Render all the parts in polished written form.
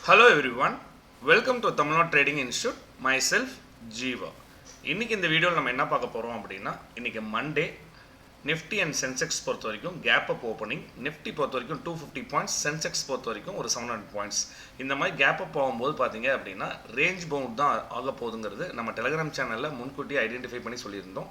Hello everyone, welcome to Tamil Nadu Trading Institute, myself Jeeva. இன்னைக்கு இந்த வீடியோவில் நம்ம என்ன பார்க்க போகிறோம் அப்படின்னா இன்னைக்கு மண்டே நிஃப்டி அண்ட் சென்செக்ஸ் பொறுத்த வரைக்கும் கேப் அப் ஓப்பனிங் நிஃப்டி பொறுத்த வரைக்கும் 250 பாயிண்ட்ஸ் சென்செக்ஸ் பொறுத்த வரைக்கும் ஒரு 700 பாயிண்ட்ஸ் இந்த மாதிரி கேப் அப் ஆகும்போது பார்த்தீங்க அப்படின்னா ரேஞ்ச் பவுண்ட் தான் ஆக போகுதுங்கிறது நம்ம டெலிகிராம் சேனலில் முன்கூட்டியே ஐடென்டிஃபை பண்ணி சொல்லியிருந்தோம்.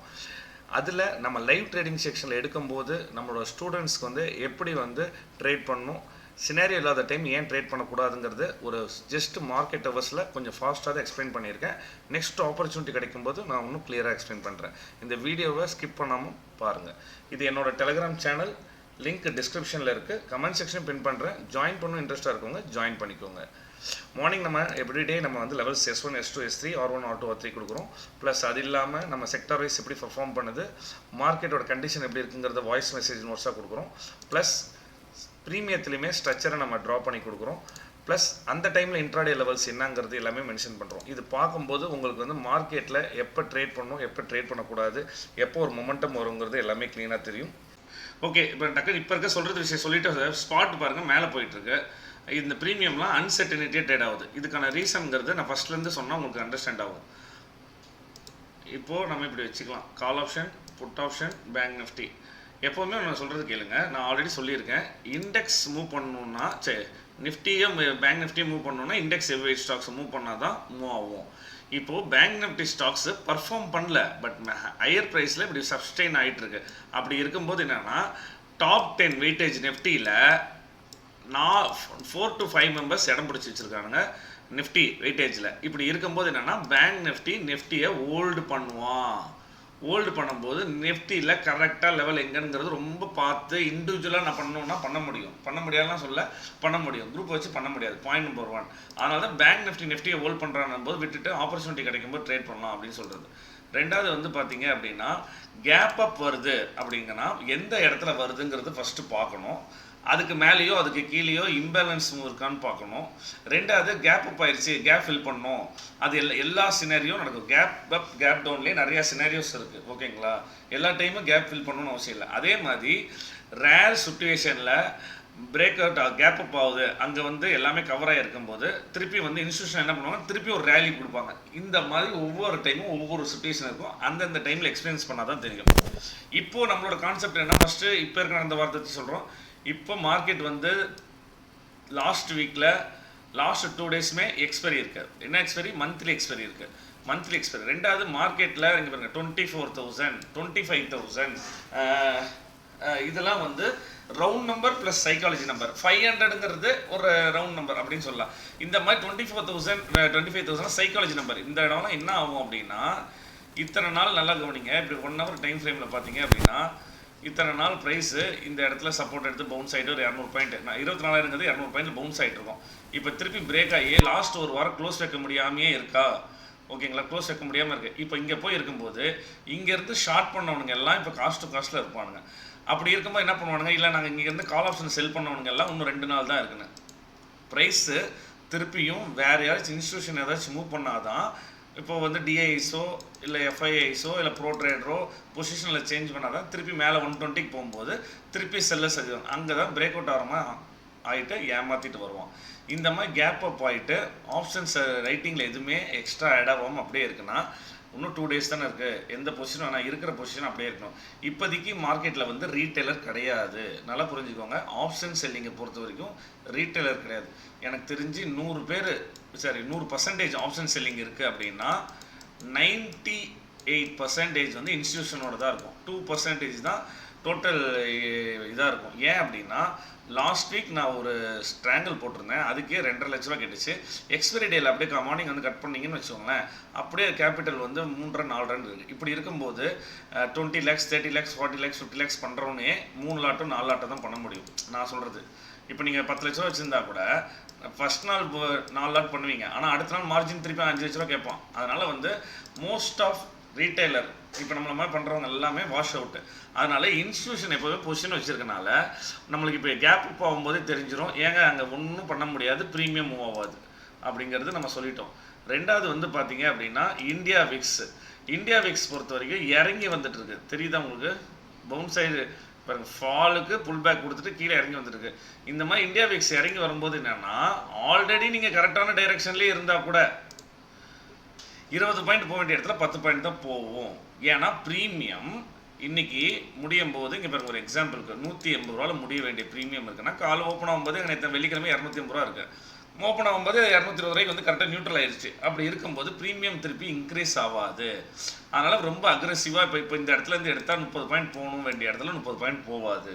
அதில் நம்ம லைவ் ட்ரேடிங் செக்ஷனில் எடுக்கும்போது நம்மளோட ஸ்டூடெண்ட்ஸ்க்கு வந்து எப்படி வந்து ட்ரேட் பண்ணணும், சினாரியோ இல்லாத டைம் ஏன் ட்ரேட் பண்ணக்கூடாதுங்கிறது ஒரு ஜஸ்ட் மார்க்கெட் ஹவர்ஸில் கொஞ்சம் ஃபாஸ்ட்டாக தான் எக்ஸ்பிளைன் பண்ணியிருக்கேன். நெக்ஸ்ட் ஆப்பர்ச்சுனிட்டி கிடைக்கும்போது நான் இன்னும் கிளியராக எக்ஸ்பிளைன் பண்ணுறேன். இந்த வீடியோவை ஸ்கிப் பண்ணாமல் பாருங்கள். இது என்னோட டெலிகிராம் சேனல் லிங்க் டிஸ்கிரிப்ஷனில் இருக்குது, கமெண்ட் செக்ஷன் பின் பண்ணுறேன். ஜாயின் பண்ணணும் இன்ட்ரெஸ்ட்டாக இருக்கவங்க ஜாயின் பண்ணிக்கோங்க. மார்னிங் நம்ம எவ்ரிடே நம்ம வந்து levels S1, S2, S3, R1, R2, R3 கொடுக்குறோம். ப்ளஸ் அது இல்லாமல் நம்ம செக்டார் வைஸ் எப்படி பர்ஃபார்ம் பண்ணுது, மார்க்கெட்டோட கண்டிஷன் எப்படி இருக்குங்கிறத வாய்ஸ் மெசேஜ் நோட்ஸாக கொடுக்குறோம். ப்ளஸ் ப்ரீமியத்துலேயுமே ஸ்ட்ரக்சரை நம்ம ட்ரா பண்ணி கொடுக்குறோம். ப்ளஸ் அந்த டைமில் இன்ட்ராடே லெவல்ஸ் என்னங்கிறது எல்லாமே மென்ஷன் பண்ணுறோம். இது பார்க்கும்போது உங்களுக்கு வந்து மார்க்கெட்டில் எப்போ ட்ரேட் பண்ணணும், எப்போ ட்ரேட் பண்ணக்கூடாது, எப்போ ஒரு மொமெண்டம் வருங்கிறது எல்லாமே க்ளீனாக தெரியும். ஓகே, இப்போ டக்குனு இப்போ இருக்க சொல்கிறது விஷயம் சொல்லிவிட்டு ஸ்பாட் பாருங்கள் மேலே போயிட்டுருக்கு. இந்த ப்ரீமியம்லாம் அன்சர்டனிட்டியாக ட்ரேட் ஆகுது. இதுக்கான ரீசன்ங்கிறது நான் ஃபஸ்ட்லேருந்து சொன்னால் உங்களுக்கு அண்டர்ஸ்டாண்ட் ஆகும். இப்போது நம்ம இப்படி வச்சுக்கலாம், call option, put option, bank Nifty. எப்போவுமே நான் சொல்கிறது கேளுங்க, நான் ஆல்ரெடி சொல்லியிருக்கேன். இண்டெக்ஸ் மூவ் பண்ணணுன்னா நிஃப்டியும் பேங்க் நிஃப்டியும் மூவ் பண்ணணுன்னா இண்டெக்ஸ் எவ்வேட் ஸ்டாக்ஸ் மூவ் பண்ணால் தான் மூவ் ஆகும். இப்போது பேங்க் நிஃப்டி ஸ்டாக்ஸு பர்ஃபார்ம் பண்ணல, பட் ஹையர் ப்ரைஸில் இப்படி சப்ஸ்டெயின் ஆகிட்டுருக்கு. அப்படி இருக்கும்போது என்னென்னா டாப் 10 வெயிட்டேஜ் நிஃப்டியில் 4 to 5 மெம்பர்ஸ் இடம் பிடிச்சி வச்சுருக்கானுங்க நிஃப்டி வெயிட்டேஜில். இப்படி இருக்கும்போது என்னென்னா பேங்க் நிஃப்டியை ஹோல்டு ஹோல்டு பண்ணும்போது நிஃப்டியில் கரெக்டாக லெவல் எங்கேங்கிறது ரொம்ப பார்த்து இண்டிவிஜுவலாக நான் பண்ணணுன்னா பண்ண முடியும், குரூப் வச்சு பண்ண முடியாது. Point number 1. அதனால தான் பேங்க் நிஃப்டியை ஹோல்ட் பண்ணுறான்னு போது விட்டுட்டு ஆப்பர்ச்சுனிட்டி கிடைக்கும்போது ட்ரேட் பண்ணலாம் அப்படின்னு சொல்கிறது. ரெண்டாவது வந்து பார்த்தீங்க அப்படின்னா கேப் அப் வருது அப்படிங்கன்னா எந்த இடத்துல வருதுங்கிறது ஃபஸ்ட்டு பார்க்கணும். அதுக்கு மேலேயோ அதுக்கு கீழேயோ இம்பேலன்ஸ் இருக்கான்னு பார்க்கணும். ரெண்டாவது கேப் அப் ஆயிடுச்சு, கேப் ஃபில் பண்ணணும். அது எல்லா சினாரியோ நடக்கும். கேப் அப் கேப் டவுன்லேயே நிறையா சினாரியோஸ் இருக்குது. ஓகேங்களா, எல்லா டைமும் கேப் ஃபில் பண்ணணும்னு அவசியம் இல்லை. அதே மாதிரி ரேர் சுச்சுவேஷனில் பிரேக் அவுட் கேப் அப் ஆகுது, அங்கே வந்து எல்லாமே கவர் ஆகிருக்கும்போது திருப்பி வந்து இன்ஸ்டியூஷன் என்ன பண்ணுவாங்க, திருப்பி ஒரு ரேலி கொடுப்பாங்க. இந்த மாதிரி ஒவ்வொரு டைமும் ஒவ்வொரு சுச்சுவேஷன் இருக்கும். அந்தந்த டைமில் எக்ஸ்பீரியன்ஸ் பண்ணால் தான் தெரியும். இப்போது நம்மளோட கான்செப்ட் என்ன, ஃபஸ்ட்டு இப்போ இருக்கிற அந்த வார்த்தை சொல்கிறோம். இப்போ மார்க்கெட் வந்து லாஸ்ட் வீக்கில் லாஸ்ட் 2 டேஸுமே எக்ஸ்பைரி இருக்குது. என்ன எக்ஸ்பைரி? மந்த்லி எக்ஸ்பைரி இருக்குது. Monthly expiry. ரெண்டாவது மார்க்கெட்டில் இங்கே பாருங்கள் 24,000, 25,000 இதெல்லாம் வந்து round number plus psychology number. 500ங்கிறது ஒரு ரவுண்ட் நம்பர் அப்படின்னு சொல்லலாம். இந்த மாதிரி 24,000, 25,000 சைக்காலஜி நம்பர். இந்த இடம்லாம் என்ன ஆகும் அப்படின்னா இத்தனை நாள் நல்லா கவனிங்க. இப்படி 1 ஹவர் டைம் ஃப்ரேமில் பார்த்தீங்க அப்படின்னா இத்தனை நாள் ப்ரைஸு இந்த இடத்துல சப்போர்ட் எடுத்து பவுன்ஸ் ஆகிட்டு ஒரு 200 பாயிண்ட், நான் 24,000 200 பாயிண்ட் பவுன்ஸ் ஆகிட்டு இருக்கோம். இப்போ திருப்பி பிரேக் ஆகி லாஸ்ட் ஒரு வாரம் க்ளோஸ் வைக்க முடியாமையே இருக்கா. ஓகேங்களா, க்ளோஸ் வைக்க முடியாமல் இருக்குது. இப்போ இங்கே போய் இருக்கும்போது இங்கேருந்து ஷார்ட் பண்ணவனுங்க எல்லாம் இப்போ காஸ்ட் டு காஸ்ட்டில் இருப்பானுங்க. அப்படி இருக்கும்போது என்ன பண்ணுவானுங்க, இல்லை நாங்கள் இங்கேருந்து கால் ஆப்ஷன் செல் பண்ணவனுங்க எல்லாம் இன்னும் 2 நாள் தான் இருக்குன்னு. ப்ரைஸு திருப்பியும் வேறு யாராச்சும் இன்ஸ்டியூஷன் ஏதாச்சும் மூவ் பண்ணாதான், இப்போ வந்து டிஐஸோ இல்லை எஃப்ஐஐஸோ இல்லை ப்ரோ ட்ரேடரோ பொசிஷனில் சேஞ்ச் பண்ணால் தான் திருப்பி மேலே 120க்கு போகும்போது திருப்பி செல்லர்ஸ் அதிகம். அங்கே தான் பிரேக் அவுட் ஆகாமல் ஆகிட்டு ஏமாற்றிட்டு வருவோம். இந்த மாதிரி கேப் அப் ஆகிட்டு ஆப்ஷன்ஸ் ரைட்டிங்கில் எதுவுமே எக்ஸ்ட்ரா ஆட் ஆகாமல் அப்படியே இருக்குன்னா இன்னும் 2 டேஸ் தானே இருக்குது. எந்த பொசிஷனும் ஆனால் இருக்கிற பொசிஷன் அப்படியே இருக்கணும். இப்போதைக்கு மார்க்கெட்டில் வந்து ரீட்டைலர் கிடையாது, நல்லா புரிஞ்சுக்கோங்க. ஆப்ஷன் செல்லிங்கை பொறுத்த வரைக்கும் ரீட்டைலர் கிடையாது. எனக்கு தெரிஞ்சு 100% ஆப்ஷன் செல்லிங் இருக்குது அப்படின்னா 98% வந்து இன்ஸ்டியூஷனோட தான் இருக்கும். 2% தான் டோட்டல் இதாக இருக்கும். ஏன் அப்படின்னா லாஸ்ட் வீக் நான் ஒரு ஸ்ட்ராங்கிள் போட்டிருந்தேன், அதுக்கே 2.5 லட்ச ரூபா கேட்டுச்சு. எக்ஸ்பைரி டேயில் அப்படியே மார்னிங் வந்து கட் பண்ணிங்கன்னு வச்சுக்கோங்களேன், அப்படியே கேபிட்டல் வந்து 3 ரன் 4 ரன் இருக்குது. இப்படி இருக்கும்போது 20 lakhs 30 lakhs 40 lakhs 50 lakhs பண்ணுறவனே 3 lotto 4 lotto தான் பண்ண முடியும். நான் சொல்கிறது இப்போ நீங்கள் 10 லட்ச ரூபா வச்சுருந்தா கூட ஃபஸ்ட் நாள் 4 லாட் பண்ணுவீங்க, ஆனால் அடுத்த நாள் மார்ஜின் திருப்பி 5 லட்ச ரூபா கேட்பான். அதனால் வந்து மோஸ்ட் ஆஃப் ரீட்டைலர் இப்போ நம்மள மாதிரி பண்ணுறவங்க எல்லாமே வாஷ் அவுட்டு. அதனால் இன்ஸ்டியூஷன் எப்போதுமே பொசிஷன் வச்சுருக்கனால நம்மளுக்கு இப்போ கேப் அப் ஆகும்போதே தெரிஞ்சிடும், ஏங்க அங்கே ஒன்றும் பண்ண முடியாது, ப்ரீமியம் மூவ் ஆகாது அப்படிங்கிறது நம்ம சொல்லிட்டோம். ரெண்டாவது வந்து பார்த்தீங்க அப்படின்னா இந்தியா விக்ஸ் பொறுத்த வரைக்கும் இறங்கி வந்துட்டு இருக்கு. தெரியுதா உங்களுக்கு? பவுன்ஸ் சைடு பாருங்க ஃபாலுக்கு புல் பேக் கொடுத்துட்டு கீழே இறங்கி வந்துருக்கு. இந்த மாதிரி இந்தியா விக்ஸ் இறங்கி வரும்போது என்னன்னா ஆல்ரெடி நீங்கள் கரெக்டான டைரெக்ஷன்லேயே இருந்தால் கூட 20 பாயிண்ட் போக வேண்டிய இடத்துல 10 பாயிண்ட் தான் போகும். ஏன்னா ப்ரீமியம் இன்னைக்கு முடியும் போது இங்கே பாருங்க ஒரு எக்ஸாம்பிளுக்கு 180 ரூபாவில் முடிய வேண்டிய ப்ரீமியம் இருக்குன்னா காலை ஓப்பன் ஆகும்போது நேற்று வெள்ளிக்கிழமை 280 ரூபா இருக்குது. ஓப்பன் ஆகும்போது 220 ரூபாய்க்கு வந்து கரெக்டாக நியூட்ரல் ஆயிடுச்சு. அப்படி இருக்கும்போது ப்ரீமியம் திருப்பி இன்க்ரீஸ் ஆகாது. அதனால் ரொம்ப அக்ரெசிவாக இப்போ இந்த இடத்துல இருந்து எடுத்தால் 30 பாயிண்ட் போகணும் வேண்டிய இடத்துல 30 பாயிண்ட் போகாது.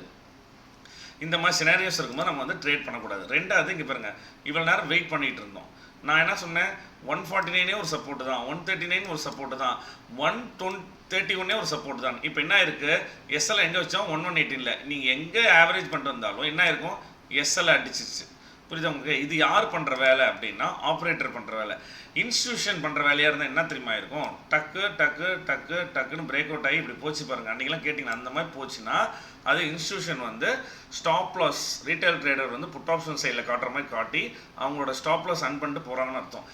இந்த மாதிரி சினாரியோஸ் இருக்கும்போது நம்ம வந்து ட்ரேட் பண்ணக்கூடாது. ரெண்டாவது இங்கே பாருங்கள் இவ்வளோ நேரம் வெயிட் பண்ணிகிட்டு இருந்தோம். நான் என்ன சொன்னேன் 149 ஒரு சப்போர்ட்டு தான், 139 ஒரு சப்போர்ட்டு தான், 131 ஒரு சப்போர்ட் தான். இப்போ என்ன இருக்குது எஸ்எல் எங்கே வச்சோம் 1118ல். நீங்கள் எங்கே ஆவரேஜ் பண்ணிட்டு வந்தாலும் என்ன இருக்கும் எஸ்எல் அடிச்சிச்சு. புரியுதா உங்களுக்கு? இது யார் பண்ணுற வேலை அப்படின்னா ஆப்ரேட்டர் பண்ணுற வேலை. இன்ஸ்டியூஷன் பண்ணுற வேலையாக இருந்தால் என்ன தெரியுமா இருக்கும் டக்கு டக்கு டக்கு டக்குன்னு பிரேக் அவுட் ஆகி இப்படி போச்சு பாருங்கள். அன்றைக்கெலாம் கேட்டிங்கன்னா அந்த மாதிரி போச்சுன்னா அது இன்ஸ்டியூஷன் வந்து ஸ்டாப் லாஸ் ரீட்டைல் ட்ரேடர் வந்து புட் ஆப்ஷன் சைடில் காட்டுற மாதிரி காட்டி அவங்களோட ஸ்டாப் லாஸ் அன் பண்ணிட்டு போகிறாங்கன்னு அர்த்தம்.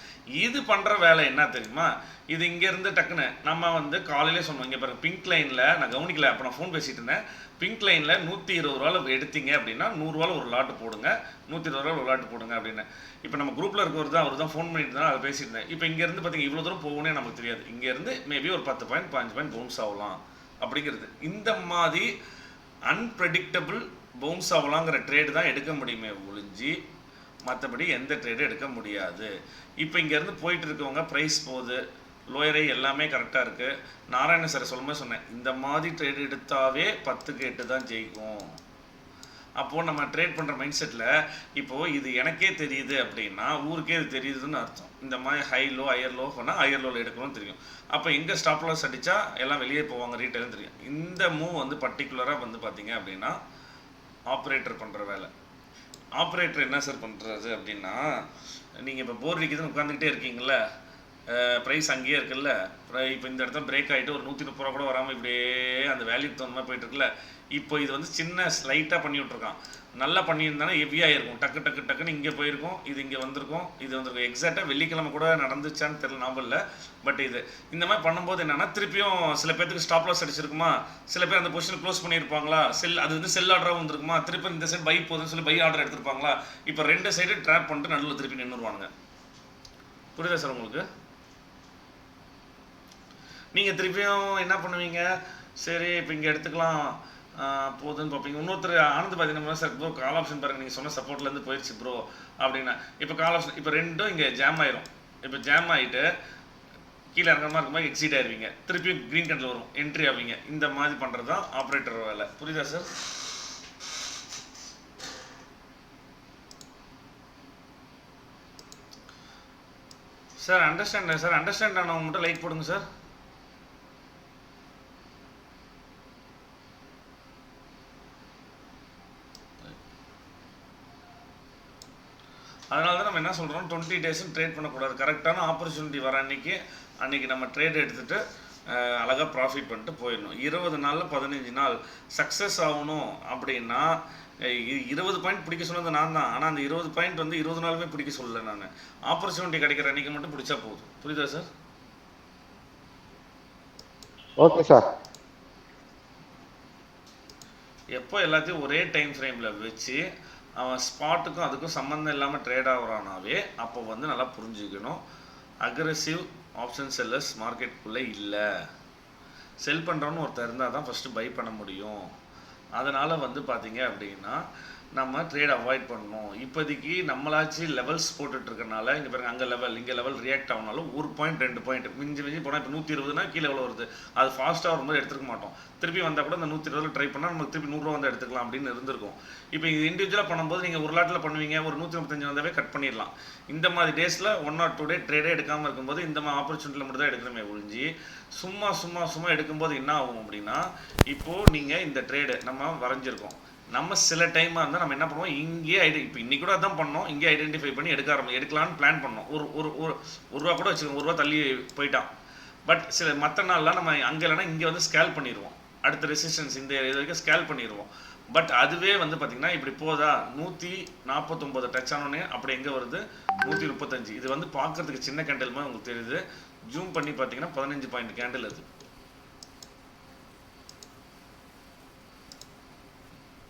இது பண்ணுற வேலை என்ன தெரியுமா? இது இங்கேருந்து டக்குன்னு நம்ம வந்து காலையிலே சொன்னோம். இங்கே பாருங்கள் பிங்க் லைனில் நான் கவனிக்கல, அப்போ நான் ஃபோன் பேசிகிட்டு இருந்தேன். பிங்க் லைனில் 120 ரூபாவில் எடுத்தீங்க அப்படின்னா 100 ரூபாவில் ஒரு லாட்டு போடுங்க, 120 ரூபாவில் ஒரு லாட்டு போடுங்க அப்படின்னு. இப்போ நம்ம குரூப்பில் இருக்கிறவர் தான், அவர் தான் ஃபோன் பண்ணிட்டு தான் அதை பேசிட்டு இருந்தேன். இப்போ இங்கேருந்து பார்த்தீங்க இவ்வளோ தூரம் போகணும்னே நமக்கு தெரியாது. இங்கேருந்து மேபி ஒரு 10 பாயிண்ட் 15 பாயிண்ட் பவுன்ஸ் ஆகலாம் அப்படிங்கிறது. இந்த மாதிரி அன்பிரடிக்டபிள் பவுன்ஸ் ஆகலாங்கிற ட்ரேடு தான் எடுக்க முடியுமே ஒழிஞ்சு மற்றபடி எந்த ட்ரேடும் எடுக்க முடியாது. இப்போ இங்கேருந்து போயிட்டு இருக்கவங்க ப்ரைஸ் போகுது, லோயரை எல்லாமே கரெக்டாக இருக்குது. நாராயண சார் சொல்லும்போது சொன்னேன் இந்த மாதிரி ட்ரேட் எடுத்தாவே 10க்கு 8 தான் ஜெயிக்கும். அப்போது நம்ம ட்ரேட் பண்ணுற மைண்ட் செட்டில் இப்போது இது எனக்கே தெரியுது அப்படின்னா ஊருக்கே இது தெரியுதுன்னு அர்த்தம். இந்த மாதிரி ஹை லோ ஹையர் லோ பண்ணால் ஹையர் லோவில் எடுக்கணும்னு தெரியும். அப்போ எங்கே ஸ்டாப் லாஸ் அடித்தா எல்லாம் வெளியே போவாங்க ரீட்டைலும் தெரியும். இந்த மூவ் வந்து பர்டிகுலராக வந்து பார்த்தீங்க அப்படின்னா ஆப்ரேட்டர் பண்ணுற வேலை. ஆப்ரேட்டர் என்ன சார் பண்ணுறது அப்படின்னா நீங்கள் இப்போ போர் அடிக்குதுன்னு உட்காந்துக்கிட்டே இருக்கீங்கள, ப்ரைஸ் அங்கேயே இருக்குல்ல, இப்போ இந்த இடத்துல பிரேக் ஆகிட்டு ஒரு 130 ரூபா கூட வராமல் இப்படியே அந்த வேல்யூக்கு தகுந்த மாதிரி போயிட்டுருக்குல்ல. இப்போ இது வந்து சின்ன ஸ்லைட்டாக பண்ணி விட்ருக்கான். நல்லா பண்ணியிருந்தானா ஹெவியாக இருக்கும், டக்கு டக்கு டக்குன்னு இங்கே போயிருக்கும், இது இங்கே வந்திருக்கும், இது வந்திருக்கும். எக்ஸாக்டாக வெள்ளிக்கிழமை கூட நடந்துச்சான்னு தெரியல, ஞாபகம் இல்லை. பட் இது இந்த மாதிரி பண்ணும்போது என்னென்னா திருப்பியும் சில பேருக்கு ஸ்டாப் லாஸ் அடிச்சிருக்குமா, சில பேர் அந்த பொசிஷன் க்ளோஸ் பண்ணியிருப்பாங்களா, அது வந்து செல் ஆர்டராக வந்துருக்குமா, திருப்பி இந்த சைடு பை போகுதுன்னு சொல்லி பை ஆர்டர் எடுத்துருப்பாங்களா. இப்போ 2 சைடு ட்ராப் பண்ணிட்டு நடுவில் திருப்பி நின்றுவானுங்க. புரியுதா சார் உங்களுக்கு? நீங்கள் திருப்பியும் என்ன பண்ணுவீங்க, சரி இப்போ இங்கே எடுத்துக்கலாம் போதுன்னு பார்ப்பீங்க. இன்னொருத்தர் ஆனந்த் பார்த்தீங்கன்னா சார் ப்ரோ கால் ஆப்ஷன் பாருங்கள் நீங்கள் சொன்ன சப்போர்ட்லேருந்து போயிடுச்சு ப்ரோ அப்படின்னா. இப்போ கால் ஆப்ஷன் இப்போ ரெண்டும் இங்கே ஜாம் ஆயிரும். இப்போ ஜாம் ஆகிட்டு கீழே இறங்குற மாதிரி இருக்கும்போது எக்ஸிட் ஆயிடுவீங்க, திருப்பி க்ரீன் கண்டில் வரும், என்ட்ரி ஆவீங்க. இந்த மாதிரி பண்ணுறது தான் ஆப்ரேட்டர் வேலை. புரியுதா சார்? சார் அண்டர்ஸ்டாண்ட் ஆனவங்க மட்டும் லைக் போடுங்க சார். அதனால தான் நம்ம என்ன சொல்கிறோம் 20 டேஸும் ட்ரேட் பண்ணக்கூடாது. கரெக்டான ஆப்பர்ச்சுனிட்டி வர அன்றைக்கி நம்ம ட்ரேட் எடுத்துகிட்டு அழகாக ப்ராஃபிட் பண்ணிட்டு போயிடணும். 20 நாளில் 15 நாள் சக்ஸஸ் ஆகணும் அப்படின்னா 20 பாயிண்ட் பிடிக்க சொன்னது நான் தான். ஆனால் அந்த 20 பாயிண்ட் வந்து 20 நாளுமே பிடிக்க சொல்லலை நான். ஆப்பர்ச்சுனிட்டி கிடைக்கிற அன்றைக்கி மட்டும் பிடிச்சா போதும். புரியுதா சார்? Okay sir. எப்போ எல்லாத்தையும் ஒரே டைம் ஃப்ரேமில் வச்சு அவன் ஸ்பாட்டுக்கும் அதுக்கும் சம்மந்தம் இல்லாமல் ட்ரேட் ஆகுறானாவே அப்போ வந்து நல்லா புரிஞ்சுக்கணும் அக்ரெசிவ் ஆப்ஷன் செல்லர்ஸ் மார்க்கெட்டுக்குள்ளே இல்லை. செல் பண்ணுறோன்னு ஒருத்தர் இருந்தால் தான் ஃபஸ்ட்டு பை பண்ண முடியும். அதனால் வந்து பார்த்தீங்க அப்படின்னா நம்ம ட்ரேட் அவாய்ட் பண்ணணும். இப்போதைக்கு நம்மளாச்சு லெவல்ஸ் போட்டுட்ருக்கனால இங்கே பாருங்கள் அங்கே லெவல் இங்கே லெவல் ரியாக்ட் ஆகினாலும் 1 பாயிண்ட் 2 பாயிண்ட் மிஞ்சி போனால் இப்போ 120னா கீழே எவ்வளோ வருது, அது ஃபாஸ்ட்டாக வரும்போது எடுத்துக்க மாட்டோம். திருப்பி வந்தால் கூட அந்த 120 ட்ரை பண்ணால் நமக்கு திருப்பி 100 ரூபா வந்து எடுத்துக்கலாம் அப்படின்னு இருந்திருக்கும். இப்போ இது இண்டிவிஜுவலாக பண்ணும்போது நீங்கள் ஒரு லாட்டில் பண்ணுவீங்க, ஒரு 135 வந்தாவே கட் பண்ணிடலாம். இந்த மாதிரி டேஸில் 1 or 2 டே ட்ரேடே எடுக்காமல் இருக்கும்போது இந்த மாதிரி ஆப்பர்ச்சுனிட்டியில் மட்டும் தான் எடுக்கணுமே ஒழிஞ்சு சும்மா எடுக்கும்போது என்ன ஆகும் அப்படின்னா இப்போது நீங்கள் இந்த ட்ரேடு நம்ம வரைஞ்சிருக்கோம். நம்ம சில டைமாக இருந்தால் நம்ம என்ன பண்ணுவோம் இங்கேயே இப்போ இன்றைக்கி கூட அதான் பண்ணோம், இங்கே ஐடென்டிஃபை பண்ணி எடுக்கலான்னு பிளான் பண்ணோம். ஒரு ரூபா கூட வச்சுக்கோங்க, 1 ரூபா தள்ளி போயிட்டான். பட் சில மற்ற நாள்லாம் நம்ம அங்கே இல்லைனா இங்கே வந்து ஸ்கேல் பண்ணிடுவோம், அடுத்த ரெசிஸ்டன்ஸ் இந்த இது வரைக்கும் ஸ்கேல் பண்ணிடுவோம். பட் அதுவே வந்து பார்த்திங்கன்னா இப்படி போதா 149 டச் ஆனோடனே அப்படி எங்கே வருது 135. இது வந்து பார்க்குறதுக்கு சின்ன கேண்டில் மாதிரி உங்களுக்கு தெரியுது. ஜூம் பண்ணி பார்த்தீங்கன்னா 15 பாயிண்ட் கேண்டில் அது.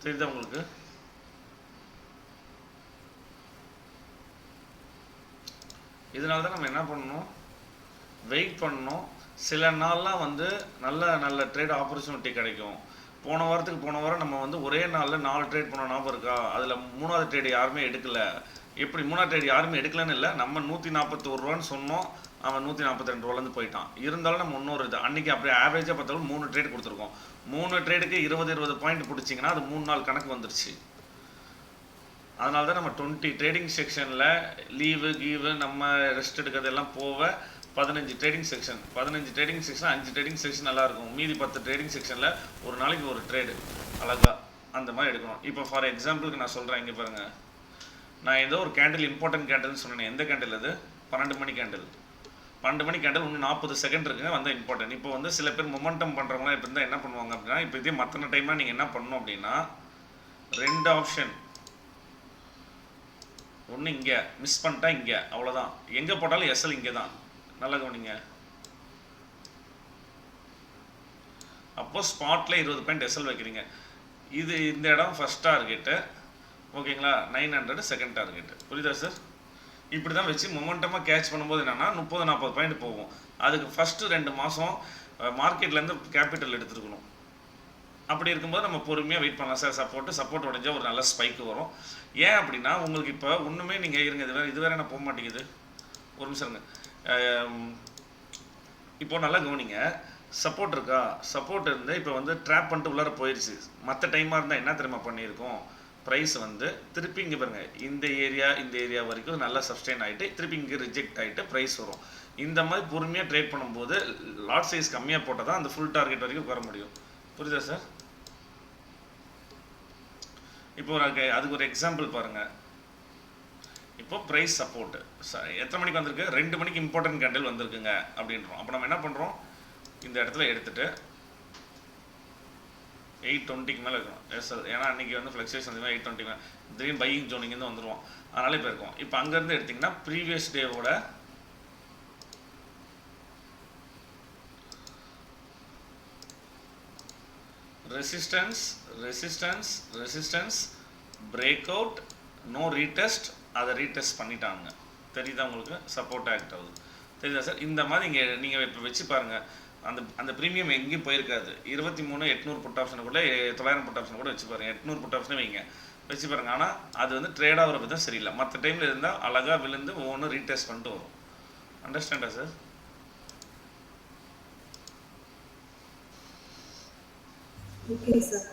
தெரியுதா உங்களுக்கு? இதனால தான் நம்ம என்ன பண்ணணும், வெயிட் பண்ணணும். சில நாள்லாம் வந்து நல்ல நல்ல ட்ரேட் ஆப்பர்ச்சுனிட்டி கிடைக்கும். போன வாரம் நம்ம வந்து ஒரே நாளில் 4 ட்ரேட் பண்ண ஞாபகம் இருக்கா? அதில் 3வது ட்ரேட் யாருமே எடுக்கல. எப்படி 3வது ட்ரேட் யாருமே எடுக்கலன்னு இல்லை, நம்ம 141 ரூபான்னு சொன்னோம், அவன் 142 ரூபாலேருந்து போயிட்டான். இருந்தாலும் நம்ம இன்னொரு இது அன்றைக்கி அப்படியே ஆவரேஜாக பார்த்தாலும் 3 ட்ரேட் கொடுத்துருக்கோம். 3 ட்ரேடுக்கு 20 பாயிண்ட் பிடிச்சிங்கன்னா அது 3 நாள் கணக்கு வந்துருச்சு. அதனால தான் நம்ம 20 ட்ரேடிங் செக்ஷனில் லீவு கீவு நம்ம ரெஸ்ட் எடுக்கிறது எல்லாம் போக 15 ட்ரேடிங் செக்ஷன் 5 ட்ரேடிங் செக்ஷன் நல்லாயிருக்கும். மீதி 10 ட்ரேடிங் செக்ஷனில் ஒரு நாளைக்கு ஒரு ட்ரேடு அழகாக அந்த மாதிரி எடுக்கணும். இப்போ ஃபார் எக்ஸாம்பிளுக்கு நான் சொல்கிறேன், இங்கே பாருங்கள், நான் ஏதோ ஒரு கேண்டில் இம்பார்ட்டன்ட் கேண்டில்னு சொன்னேன். எந்த கேண்டில் அது? 12 மணி கேண்டில். 12 மணி கேண்டில் இன்னும் 40 செகண்ட் இருக்குங்க, வந்து இம்பார்ட்டன்ட். இப்போ வந்து சில பேர் மொமெண்டம் பண்ணுறவங்களாம் இப்போ இருந்தால் என்ன பண்ணுவாங்க அப்படின்னா, இப்போ இதே மற்ற டைமாக நீங்கள் என்ன பண்ணணும் அப்படின்னா, 2 ஆப்ஷன். ஒன்று இங்கே மிஸ் பண்ணிட்டா இங்கே, அவ்வளோதான். எங்கே போட்டாலும் எஸ்எல் இங்கே தான். நல்லா கவனிங்க. அப்போ ஸ்பாட்டில் 20 பாயிண்ட் எஸ்எல் வைக்கிறீங்க. இது இந்த இடம் ஃபஸ்ட் டார்கெட்டு, ஓகேங்களா? 900 செகண்ட் டார்கெட்டு. புரியுதா சார்? இப்படி தான் வச்சு மொமெண்டமாக கேட்ச் பண்ணும்போது என்னென்னா 30-40 பாயிண்ட் போகும். அதுக்கு ஃபஸ்ட்டு 2 மாதம் மார்க்கெட்லேருந்து கேபிட்டல் எடுத்துருக்கணும். அப்படி இருக்கும்போது நம்ம பொறுமையாக வெயிட் பண்ணலாம் சார். சப்போர்ட் உடஞ்சால் ஒரு நல்ல ஸ்பைக்கு வரும். ஏன் அப்படின்னா உங்களுக்கு இப்போ ஒன்றுமே நீங்கள் இருங்க, இது வேறு என்ன போக மாட்டேங்குது, ஒரு நிமிஷம் இருங்க. இப்போ நல்லா கவனிங்க. சப்போர்ட் இருக்கா? சப்போர்ட் இருந்து இப்போ வந்து ட்ராப் பண்ணிட்டு உள்ளார போயிடுச்சு. மற்ற டைமாக இருந்தால் என்ன தெரியுமா பண்ணியிருக்கோம், ப்ரைஸ் வந்து திருப்பி இங்கே பாருங்கள், இந்த ஏரியா வரைக்கும் நல்லா சஸ்டெயின் ஆகிட்டு திருப்பி இங்கே ரிஜெக்ட் ஆகிட்டு ப்ரைஸ் வரும். இந்த மாதிரி பொறுமையாக ட்ரேட் பண்ணும்போது லாட் சைஸ் கம்மியாக போட்டால் தான் அந்த ஃபுல் டார்கெட் வரைக்கும் வர முடியும். புரியுதா சார்? இப்போ அதுக்கு ஒரு எக்ஸாம்பிள் பாருங்கள். இப்போ ப்ரைஸ் சப்போர்ட்டு எத்தனை மணிக்கு வந்திருக்கு? 2 மணிக்கு இம்பார்ட்டன்ட் கேண்டில் வந்திருக்குங்க அப்படின்றோம். அப்போ நம்ம என்ன பண்ணுறோம், இந்த இடத்துல எடுத்துகிட்டு 820க்கு மேலே இருக்கணும் எஸ்எல். ஏன்னா அன்றைக்கி வந்து ஃப்ளக்சுவேஷன் அதிகமாக 820 மேலே திடீர்னு பையிங் ஜோனிங்லேருந்து வந்துடுவோம். அதனால இப்போ இருக்கும். இப்போ அங்கேருந்து எடுத்திங்கன்னா ப்ரீவியஸ் டேவோட resistance break out, no retest, அதை ரீடெஸ்ட் பண்ணிட்டாங்க. தெரியுதா உங்களுக்கு? சப்போர்ட் ஆக்ட் ஆகுது. தெரியுதா சார்? இந்த மாதிரி நீங்கள் இப்போ வச்சு பாருங்கள். அந்த ப்ரீமியம் எங்கேயும் போயிருக்காது. 23,800 புட் ஆப்ஷனை கூட 900 புட் ஆப்ஷனை கூட வச்சு பாருங்கள். 800 புட் ஆப்ஷனே வைங்க, வச்சு பாருங்கள். ஆனால் அது வந்து ட்ரேட் ஆகிற பற்றி தான் சரியில்லை. மற்ற டைமில் இருந்தால் அழகாக விழுந்து ஒவ்வொன்றும் ரீடெஸ்ட் பண்ணிட்டு வரும். அண்டர்ஸ்டாண்டா சார்? Okay sir.